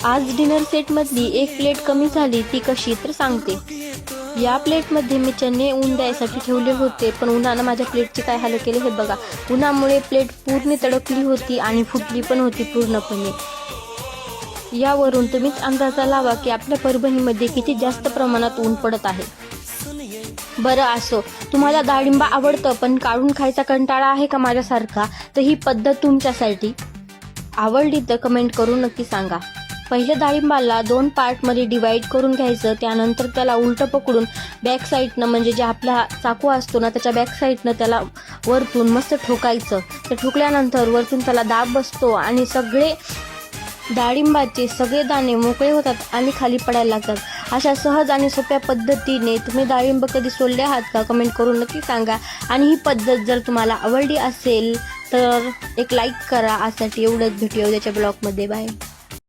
आज डिनर सेटमधली एक प्लेट कमी झाली ती कशी तर सांगते। या प्लेटमध्ये मी चणे ऊन द्यायसाठी ठेवले होते, पण उन्हानं माझ्या प्लेटची काय हाल केले हे बघा। उन्हामुळे प्लेट पूर्ण तडकली होती आणि फुटली पण होती पूर्णपणे। यावरून तुम्हीच अंदाजा लावा की आपल्या परभणीमध्ये किती जास्त प्रमाणात ऊन पडत आहे। बरं असो, तुम्हाला डाळिंब आवडतं पण काढून खायचा कंटाळा आहे का माझ्यासारखा, तर ही पद्धत तुमच्यासाठी। आवडली तर कमेंट करून नक्की सांगा। पहिले डाळिंबाला 2 पार्टमध्ये डिवाइड करून घ्यायचं, त्यानंतर त्याला उलटं पकडून बॅक साईडनं म्हणजे जे आपला चाकू असतो ना त्याच्या बॅक साईडनं त्याला वरतून मस्त ठोकायचं। ते ठोकल्यानंतर वरतून त्याला दाब बसतो आणि सगळे डाळिंबाचे सगळे दाणे मोकळे होतात आणि खाली पडायला लागतात। अशा सहज आणि सोप्या पद्धतीने तुम्ही डाळिंब कधी सोलले आहात का, कमेंट करून नक्की सांगा। आणि ही पद्धत जर तुम्हाला आवडली असेल तर एक लाईक करा। आजसाठी एवढंच, भेटूया उद्याच्या ब्लॉगमध्ये, बाय।